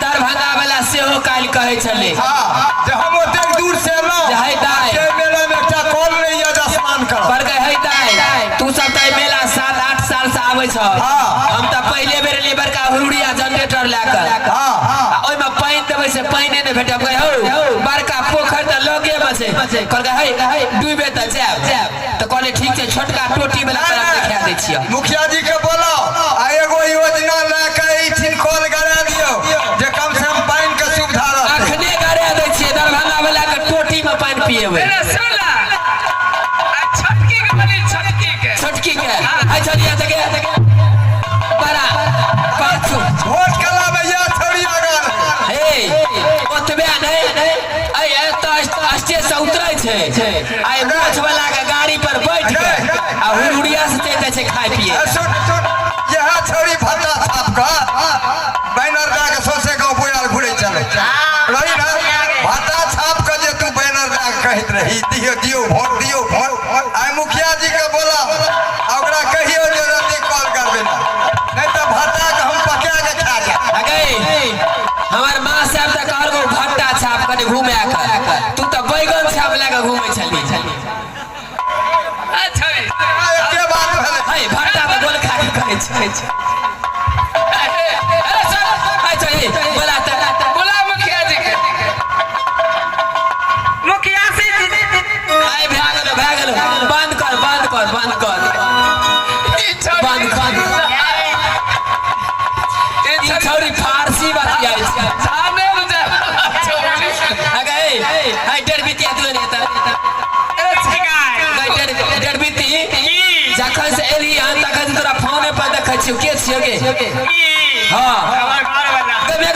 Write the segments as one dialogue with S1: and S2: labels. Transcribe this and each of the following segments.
S1: दरभंगा वाला से हो काल कहे चले
S2: हम ओते दूर से मेला में एकटा कॉल नहीं है आसमान का
S1: पर कहे दाई तू सब त मेला 7-8 साल से आवे छ हम त पहले बेर लेबर का हुरुड़िया जनरेटर लाकर ओइ में पानी देबै से पानी ने भेटब कहे हो बड़का पोखर त लगे में छै कर कहे डूबे त जाब त कहले ठीक छै छोटका टोटी वाला तरफ देखा दै छियै
S2: मुखिया जी के बोलो आ एगो योजना लाके ई कॉल करा दियो जे कम से कम पानी के सुविधा रहे
S1: अखने करा दै छियै दरभंगा वाला के टोटी में पानी पिएबै छोटकी के आई चलिया तके बड़ा पाछू
S2: वोट कला भैया थोड़ी आगा
S1: हे ओतबे नहीं आई त स्टेज से उतरै छै आई मोछ वाला के गाड़ी पर बैठ के आ हुरुड़िया से चल जाय छै खाय पिए
S2: यह छोरी भत्ता छाप का बैनर ला के सोसे गांव बोयाल घुरे चले रही ना भत्ता छाप के जे तू बैनर ला के कहत रही दियो वोट आई मुखिया जी के बोला ओकरा कहियो जे जल्दी कॉल करबे ना नहीं तो भत्ता के हम पका के खा जा
S1: गई हमार मां साहब त कहल गो भट्टा छाप के घूमे आकर तू त बैगन छाप ला के घूमे छली अच्छा
S2: के बात भेले
S1: हे भट्टा त गोल खा के कहै छै बोला मुखिया जी के मुखिया जी आई भागल बंद कर छोरी फारसी बतियाई छै सामने बुझा अगे हाय डरबिती आदलो नेता डरबिती जखन से एली हन तखन तोरा फोने पर देखै छियौ के छियौ गे हां गबे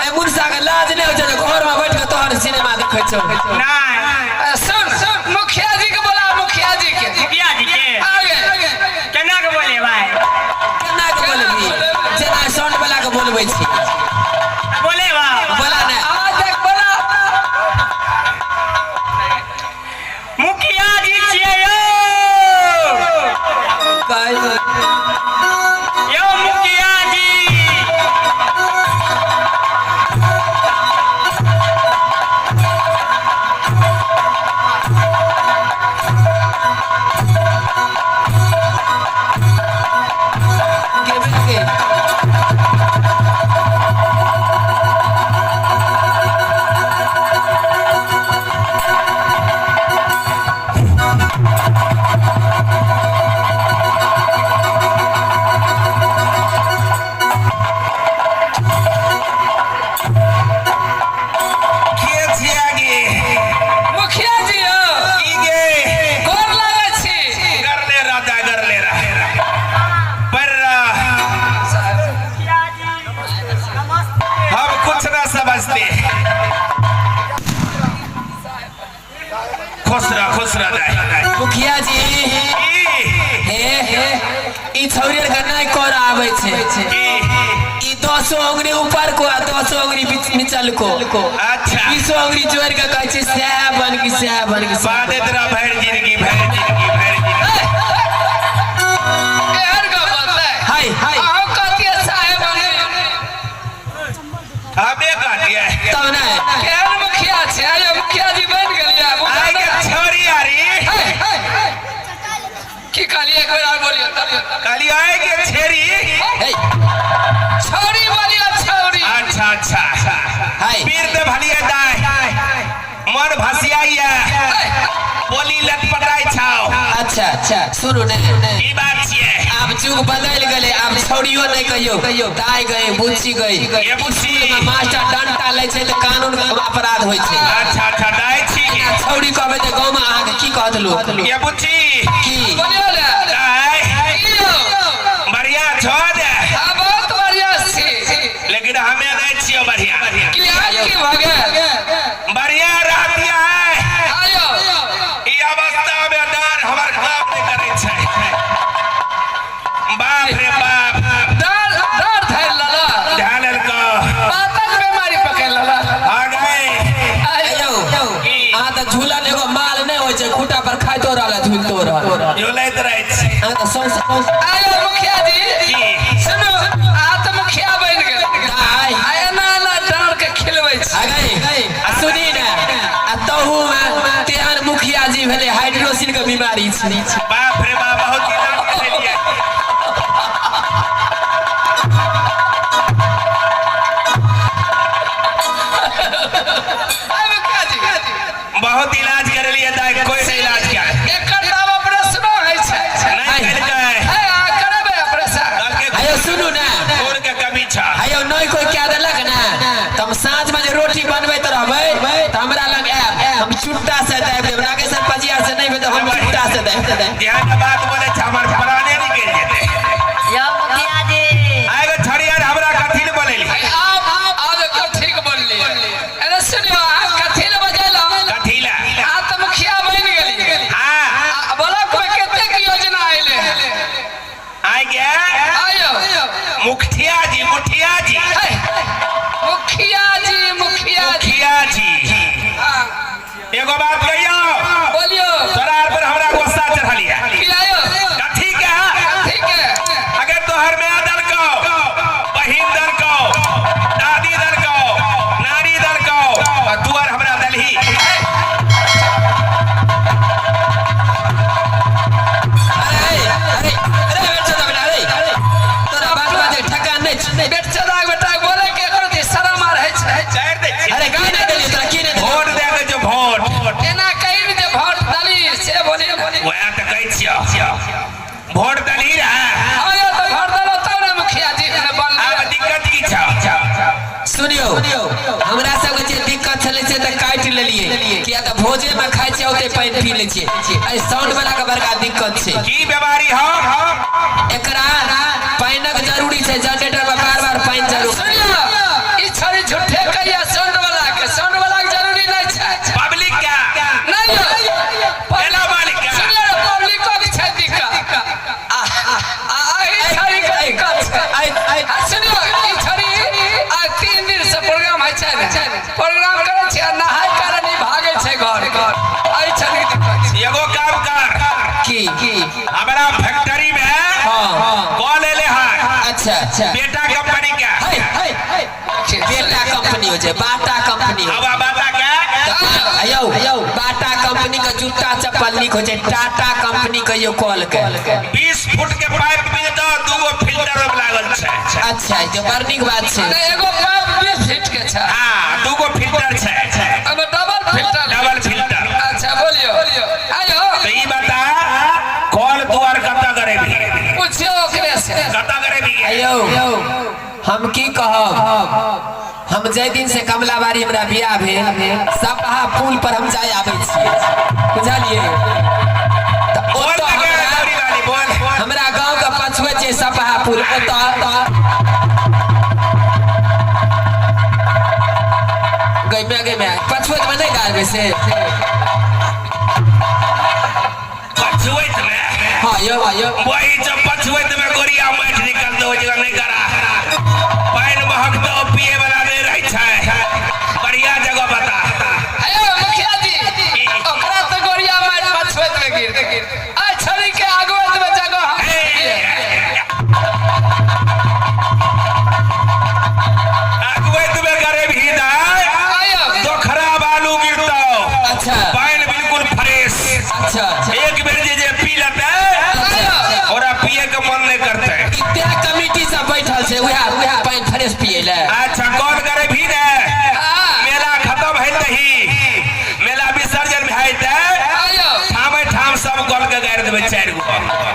S1: ए मुर्सा के लाज नै होय छै घर में बैठ के तोहर सिनेमा देखै छौ नहीं सुन मुखिया जी के बोला मुखिया जी के आगे केना के बोले भाई केना के बोलबी जेना साउंड वाला के बोलबै छी बोले बा बोला ना आवाज देख बोला मुखिया जी छियै यो मुखिया जी खुसरा मुखिया जी ई छौरियर के नहीं कर आवे छै ई 10 अंगुरी ऊपर को 10 अंगुरी नीचल को अच्छा 20 अंगुरी जोड़ के कहै छै सह बन के बादे तेरा भैर जिंदगी यार का बात है हाय आओ कहतिए साहब हमें कहतिए तब ना केहन मुखिया छै आयो मुखिया जी बन गेलिया आइ के छोरी आरी की कालिए एक बार बोलियो काली आए के छेरी छोरी बोलियो छोरी अच्छा हाय पीर दे भलिए दाई मन भसियाइया बोली लटपटाई छाओ अच्छा सुनो ने ई बात छिए अब जुग बदल गेले अब छोरियो नहीं कहियो दाई गए बुच्ची गई ये बुच्ची मास्टर डंटा लै छै त कानून अपराध होय छै अच्छा दाई छी छोरी कहबे त गांव में आहा के की कहत लोग ये बुच्ची की बोलियो ले दाई बढ़िया छो दे हां बहुत बढ़िया छी लेकिन हमें नहीं छियो बढ़िया की भागे बढ़िया रहतिया है आयो ई अवस्था में डर हमर काम नहीं करे छै बाप रे बाप डर धैर लला ध्यान लगा पातक बीमारी पकड़ लला आ गए आयो आ त झूला एगो माल नहीं होय छै खूटा पर खाइतो रहला झूलतो रहला झूलैत रहै छै आ त आयो
S3: मुखिया जी सुनो आ त मुखिया बन गेल आय ना ना डांड के खिलबै छै
S4: सुनी ना तहू में तेहन मुखिया जी भेले हाइड्रोसिन के बीमारी छै
S1: बाप रे बाप बहुत इलाज कर लिया बहुत इलाज कर लिया दाई कोई नहीं इलाज किया
S3: एकर दावा ऑपरेशन होय छै
S1: नहीं करके
S3: है आ करबे ऑपरेशन
S4: आयो सुनू ना
S1: छोड़ के कभी छा
S4: आयो नहीं कोई क्या देलक ना तुम साँझ में जे रोटी बनबैत रहबै त हमरा लग आब हम चुट्टा से दे देब नागेश्वर पजिया से नहीं तो हम चुट्टा से दे देब
S1: ध्यान बात बोले छ हमर पुराने निकल जेते
S5: या मुखिया जी
S1: आगे छड़िया हमरा कथि न बोलेली
S3: आप को ठीक बोलली अरे सुनियो आ कथि ले बजेला
S1: कथि ला
S3: आ त मुखिया बन गेली
S1: हां
S3: ब्लॉक में कते की योजना आइले
S1: आ गया
S3: आयो
S1: मुखिया जी
S3: मुखिया जी हां
S1: एगो बात कहियो
S3: बोलियो
S1: तोरा पर हमरा गुस्सा चढ़लिया
S3: की आयो
S1: कथि का
S3: ठीक है
S1: अगर तोहर में दल को बहिन दल को दादी दल को नारी दल को और तुअर हमरा दलही
S4: अरे बेटा बेटा अरे तोरा बात बाजे ठका नहीं
S3: बेटा बोले के करो ते शरम आ रहे छै
S1: चार दे
S4: अरे की नहीं देली तोरा की नहीं
S1: वोट दे के जो वोट
S3: एना कहि जे वोट दली से बोले
S1: ओया त कहै छियो वोट दलही रहा
S3: आयो तो वोट दलो तब ना मुखिया जी ने बन
S1: अब दिक्कत की छ
S4: सुनियो हमरा सब के जे दिक्कत छले से त काट लेलिए किया त भोजे में खाइ छै ओते पानी पी ले छिए ए साउंड वाला के बड़का दिक्कत छै
S1: की बीमारी हो
S4: एकरा पानिक जरूरी छै जनरेटर में बार-बार पानी जरूर
S3: सुनियो ई छड़ी झूठे कहिया साउंड वाला के जरूरी नहीं छै
S1: पब्लिक का
S3: नहीं
S1: पहला मालिक का
S3: सुनियो पब्लिक को छै दिक्कत ई छड़ी के दिक्कत छै सुनियो ई छड़ी आ 3 दिन से प्रोग्राम है छै प्रोग्राम करे छै नहाय कारण ई भागे छै घर आई छड़ी के दिक्कत छै
S1: एगो काम कर
S4: की
S1: हमरा फैक्ट्री में
S4: हां
S1: कॉल ले है
S4: अच्छा
S1: बेटा कंपनी का
S4: बेटा कंपनी हो छै बाटा कंपनी
S1: अब बाटा का
S4: आयो बाटा कंपनी का जूता चप्पल निक हो छै टाटा कंपनी का यो कॉल के
S1: 20 फुट के पाइप में दो दूगो फिल्टर लागल छै
S4: अच्छा जो बड़ निक बात छै
S3: एगो पाइप 20 फीट के छै
S1: हां दूगो फिल्टर छै
S3: अब डबल फिल्टर अच्छा बोलियो आयो
S1: तो ई बता कॉल द्वार कता करे भी
S3: पूछियो ओकरे से
S1: कता करे भी
S4: आयो हम की कहब हम जै दिन से कमलाबाड़ी हमरा बियाह भेल सबहा पुल पर हम जाय आबै छियै बुझलिए त
S1: बोल
S4: ओतऽ
S1: लगे गौरी वाली बोल
S4: हमरा गांव का पछुए छै सबहा पुल ओतऽ गइमे पछुए में नहीं गाड़बे से
S1: पछुएत में
S4: हां यो
S1: वही जब पछुएत में गोरिया माइट निकल दो जगह नहीं करा पानी महक दो पिए वाला नहीं रही छै बढ़िया जगह बता
S3: आयो मुखिया जी ओकरा तो गोरिया मार पछुएत में गिर आ छड़ी के आगुत में जगह
S1: अगुएत में करे भी दाई
S3: आयो
S1: तो खराब आलू गिरता
S4: अच्छा
S1: पानी बिल्कुल फ्रेश
S4: अच्छा
S1: एक बेर जे पी लेते
S3: आयो
S1: और पिए के मन नहीं करते
S4: इतना कमिटी सब बैठल छै उहा पानी फ्रेश पिए ले
S1: अच्छा कौन करे भी ने मेला खत्म है तही मेला विसर्जन है
S3: आयो
S1: ठामे ठाम सब गल के गाड़ देबे 4 गो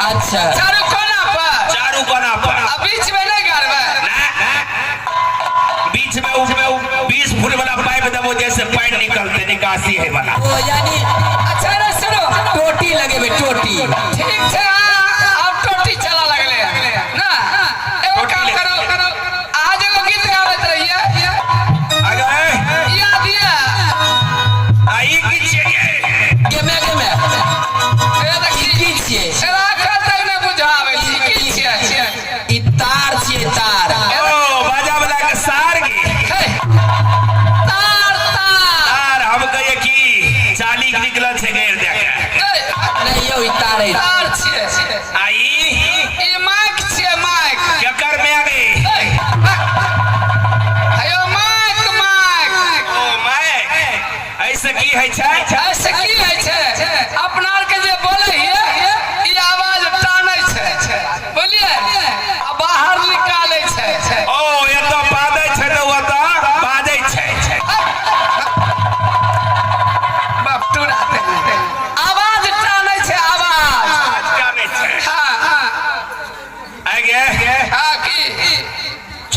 S4: अच्छा
S3: चारों कोना पर
S1: आ
S3: बीच में नहीं गाड़बे
S1: बीच में 20 फुट वाला पाइप देबो जैसे पानी निकलते निकासी है वाला
S4: ओ यानी
S3: अच्छा रे सुनो
S4: टोटी लगेबे टोटी
S3: ठीक छै अब टोटी चला लगले ना एगो काम करो आज एगो गीत गावत रहिए
S1: अगर
S3: याद ये
S1: आई की चाहिए
S4: गेमे
S3: ए देखी
S4: की छियै
S3: एरा कतै न बुझावे की छियै
S4: ई तार छियै तार
S1: ओ बाजा वाला के सार की तार हम कहे की चाली निकलल छै गैर दे के
S4: नहीं यो ई तार है
S3: तार छियै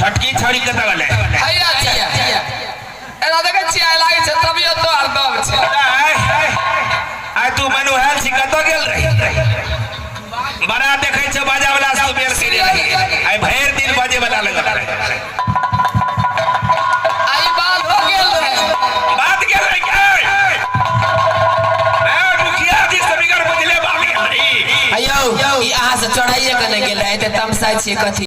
S1: छोटकी छोरी कतऽ गेलै
S3: हैया हैया एना देखे छियै आइ लागै छै तबियत तो हरदम छै
S1: आइ तू मनुहाल छी कतऽ गेल रही बड़ा देखै छै बाजा वाला सुबेर के रही आइ भरि दिन बाजे वाला लगल रहे
S3: आई बात हो गेल रहे
S1: बात गेल रही मैं मुखिया जी से बिगर बुझले बात गेल रही
S4: अयो ई अहाँ से चढ़ाइए के नहीं गेल रहे तमसाई छियै कथी